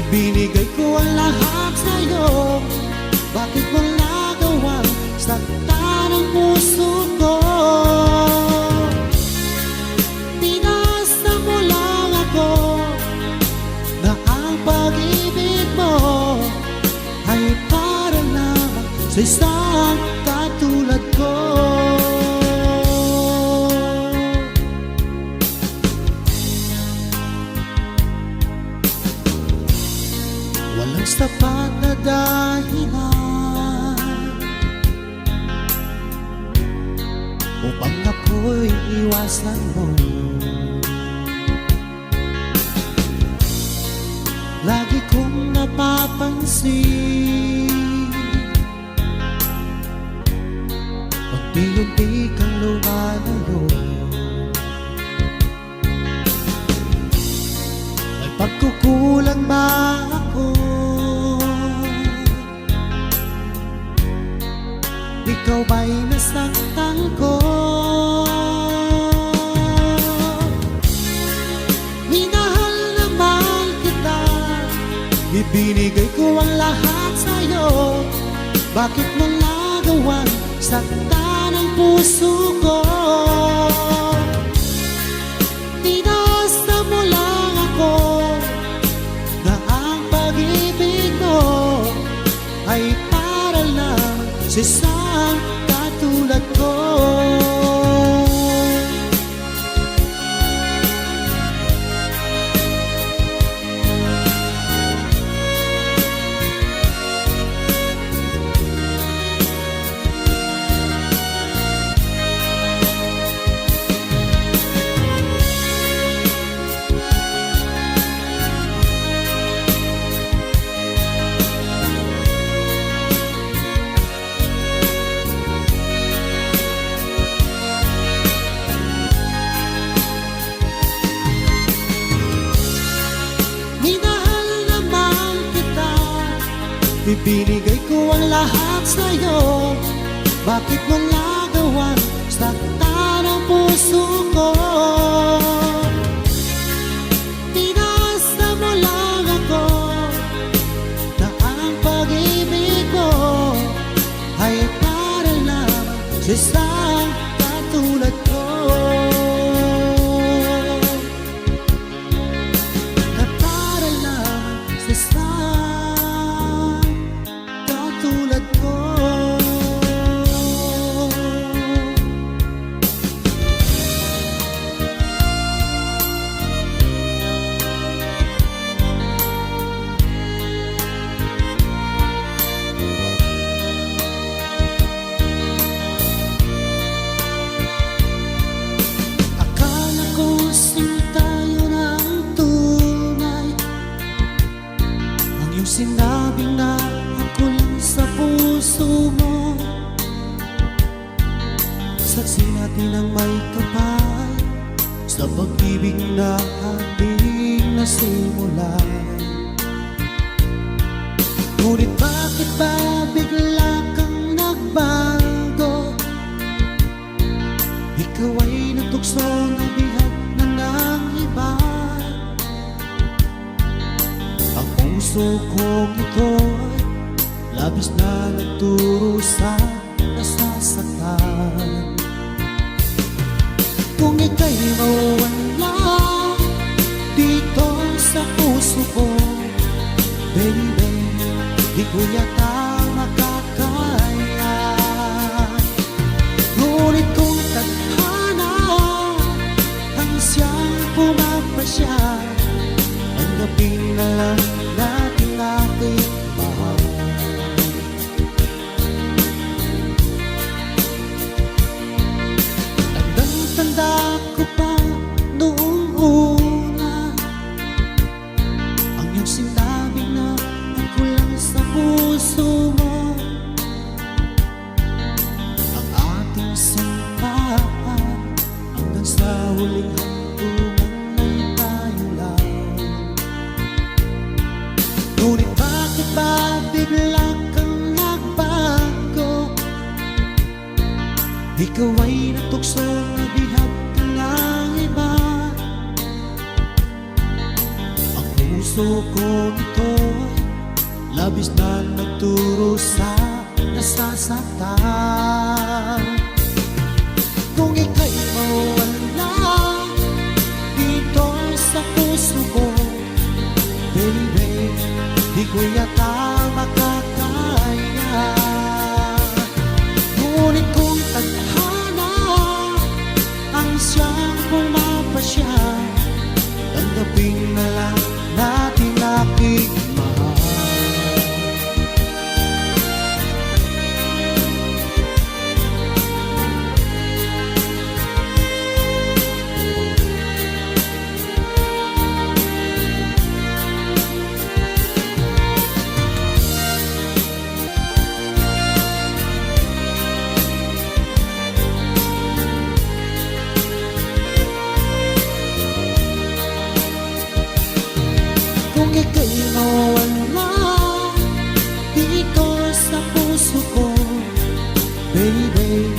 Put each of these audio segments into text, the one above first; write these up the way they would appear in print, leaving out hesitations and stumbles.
Ibinigay ko ang lahat sa'yo. Bakit mo nagawang saktan ang puso ko? Pinasa mo lang ako na ang pag-ibig mo ay para lamang sa isang katulad ko. Walang sapat na dahilan upang ako'y iwasan mo. Lagi kong napapansin unti-unti kang lumalayo. May pagkukulang ba ako? Ikaw ba'y nasaktan ko? Minahal naman kita, ibinigay ko ang lahat sa'yo. Bakit mo nagawang saktan ang puso ko? Pinasa mo lang ako na ang pag-ibig mo ay para lang sa isang katulad ko. Ibinigay ko ang lahat sa'yo. Bakit mo nagawang saktan ang puso ko? Pinasa mo lang ako na ang pag-ibig mo ay para lang sa isang katulad ko. Na para lang sa isang katulad ko. Akala ko sinta yun ang tunay, ang iyong sinabing na ako lang sa puso mo. Saksi natin ang may kapal sa pag-ibig na ating nasimulan. Ngunit bakit ba bigla kang nagbago? Ikaw ay natukso na bihag na ng iba. Ang puso kong ito'y labis na nagturo sa nasasaktan. Kung ika'y mawala dito sa puso ko, baby, di ko yata makakaya. Ngunit kung tadhana ang siyang pumapasya, tanggapin na lang natin ating mahal. Tandang-tanda ko pa noong una ang iyong sinabing na ako lang sa puso mo. Ang ating sampahan hanggang sa huling hangtunan ay tayo lang. Ngunit bakit ba bigla kang nagbago? Ikaw ay natukso na bihag ka ng iba. Ang puso ko ito labis na nagturo sa nasasaktan. Kung ika'y mawala dito sa puso ko, baby, di ko yata makakaya. Ngunit kung tadhana ang siyang pumapasya, tanggapin na lang natin aking mahal. Kung ika'y mawala dito sa puso ko, baby,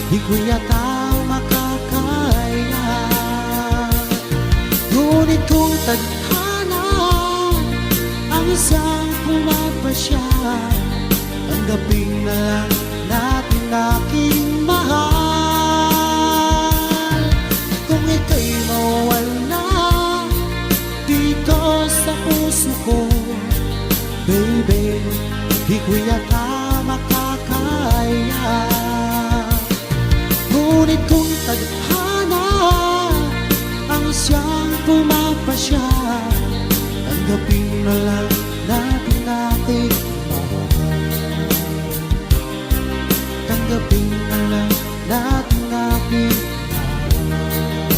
di ko yata makakaya. Ngunit kung tadhana ang isang pumapasya, tanggapin na lang natin aking mahal. Kung ika'y mawala dito sa puso ko, baby, di ko yata makakaya. Ngunit kung tadhana ang siyang pumapasya, tanggapin na lang natin aking mahal. Tanggapin na lang natin aking mahal.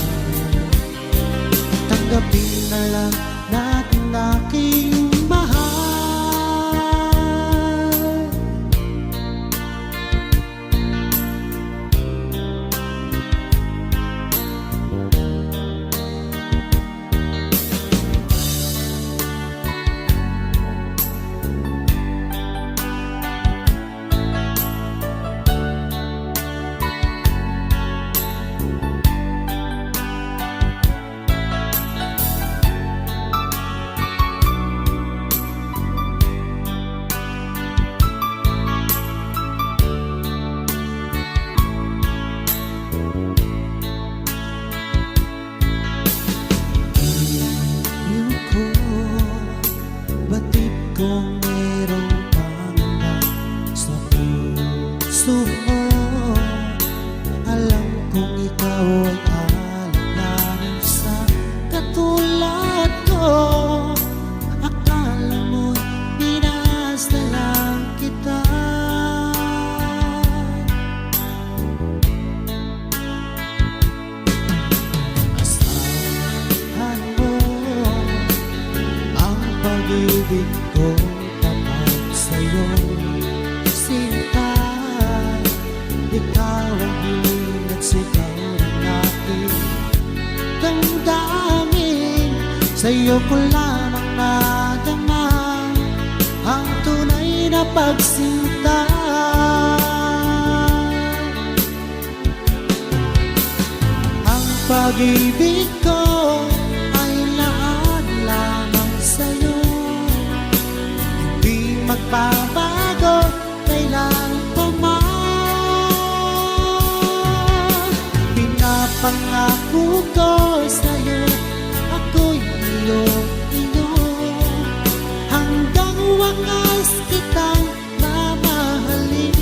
Tanggapin na lang natin aking mahal. Batid kong merong pangarap sa puso mo. Alam kong ikaw ay alanganin sa katulad ko. Akala mo'y binasta lang kita. Asahan mo ang pag-ibig ko tapat sa'yo, sinta. Ikaw ang hinat sigaw ng aking damdamin. Sa'yo ko lamang nadama ang tunay na pagsinta. Ang pag-ibig ko ay laan lamang sa'yo, hindi magbabago kailan pa man. Pinapangako ko sa'yo, ako'y iyong-iyo, hanggang wakas kitang mamahalin.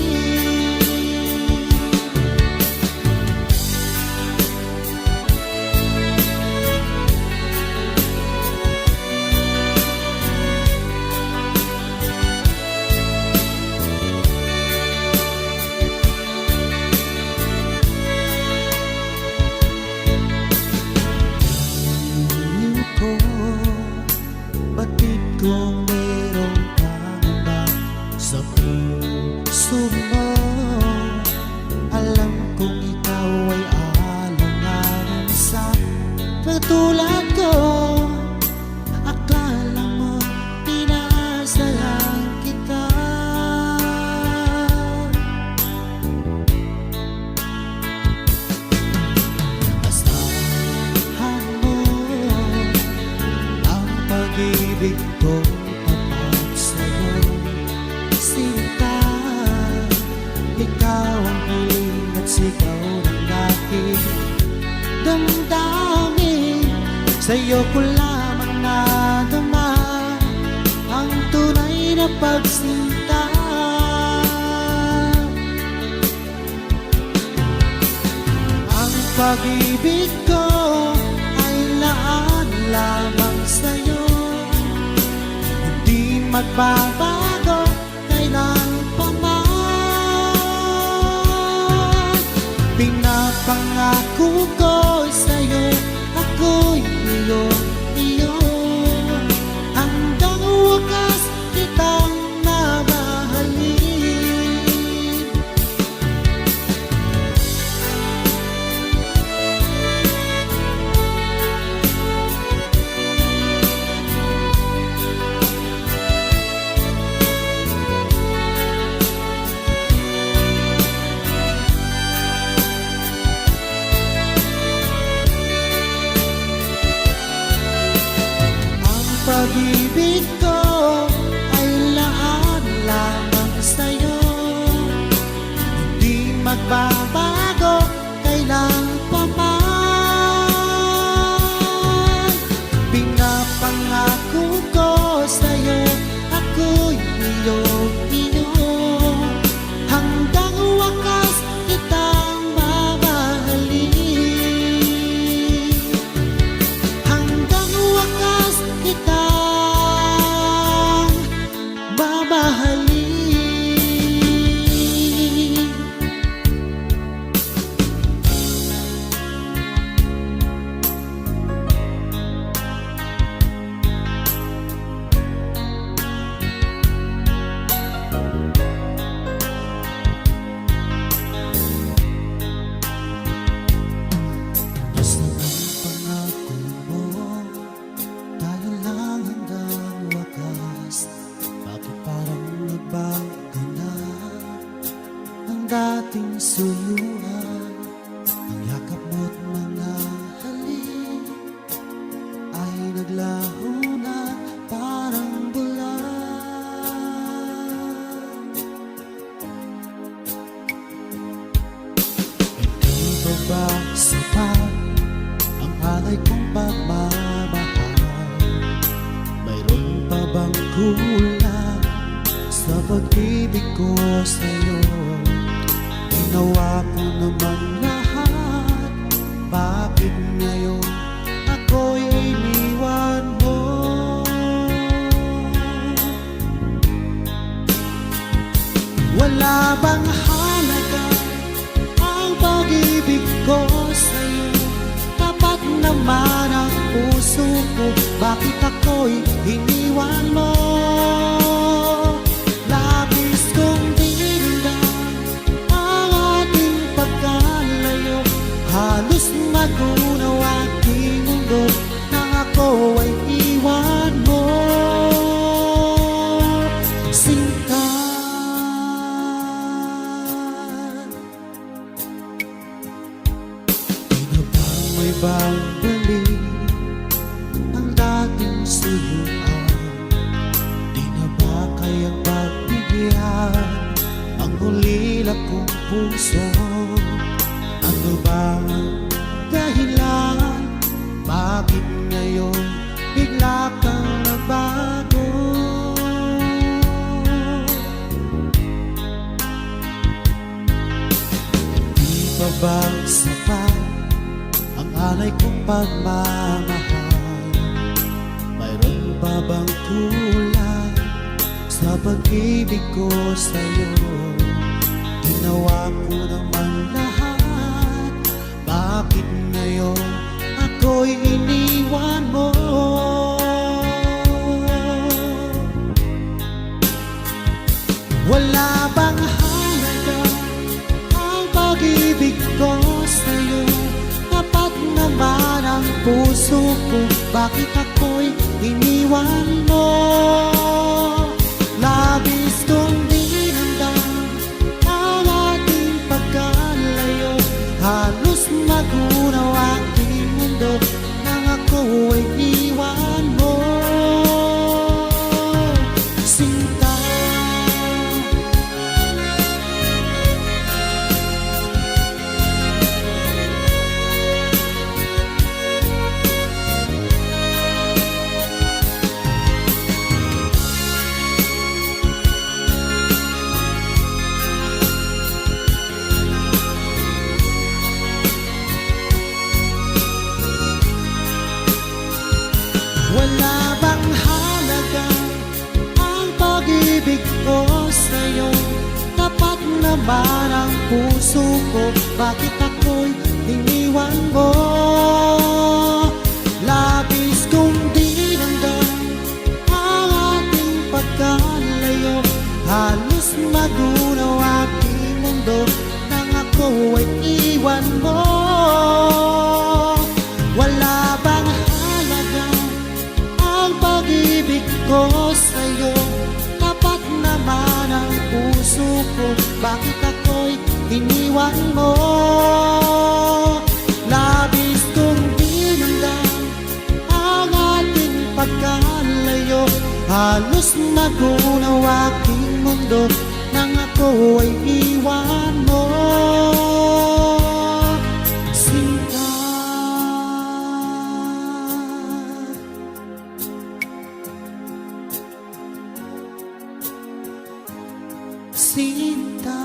Batid kong merong pangarap sa puso mo. Alam kong ikaw ay alanganin sa katulad ko. Akala mo pinasa lang kita. Asahan mo ang pag-ibig ko tapat sa'yo, aking damdamin. Sa'yo ko lamang nadama ang tunay na pagsinta. Ang pag-ibig ko ay laan lamang sa'yo, hindi magbabago kailan pa man. Pinapangako ko sa'yo, ako'y iyo, hanggang wakas kitang mamahalin. Pag-ibig ko ay laan lamang sa'yo, hindi magbabago kailan pa man. Pinapangako ko sa'yo, ako'y iyo, hanggang wakas kitang mamahalin. Hanggang wakas kitang mamahalin. Basta ang pangako mo, tayo lang hanggang wakas. Bakit parang nagbago na ang dating suyuan? Ang yakap mo't mga halik ay naglaho na parang bulan. Hindi ba ba sapat ang alay kong pagmamahal? Mayroon pa bang kulang sa pag-ibig ko sa'yo? Ginawa ko naman lahat, bakit ngayon ako'y iniwan mo? Wala bang halaga ang pag-ibig ko sa'yo? Tapat naman ang puso ko, bakit ako'y iniwan mo? Labis kong dinamdam ang ating pagkalayo, halos magunaw aking mundo nang ako ay iwan mo. Sinta, di na ba may babalik ang dating suyuan? Di na ba kayang pagbigyan ang hulila kong puso? Ano ba ang dahilan? Bakit ngayon bigla kang nagbago? Di pa ba sapat ang alay kong pagmamahal? Mayroon pa bang kulang sa pag-ibig ko sa'yo? Ginawa ko naman lahat, bakit ngayon ako'y iniwan mo? Wala bang halaga ang pag-ibig ko sa'yo? Tapat naman ang puso ko, bakit ako'y iniwan mo? Labis kong dinamdam ang ating pagkalayo, halos magunaw aking mundo nang ako ay iwan mo. Sinta, Wala bang halaga ang pag-ibig ko sa'yo? Tapat naman ang puso ko, bakit ako'y iniwan mo? Labis kong dinamdam ang ating pagkalayo, halos magunaw aking mundo nang ako ay iwan mo. Wala bang halaga ang pag-ibig ko sa'yo? Tapat naman ang puso ko, bakit ako'y iniwan mo? Labis kong dinamdam ang ating pagkalayo, halos magunaw aking mundo nang ako ay iwan mo. Sinta, Sinta.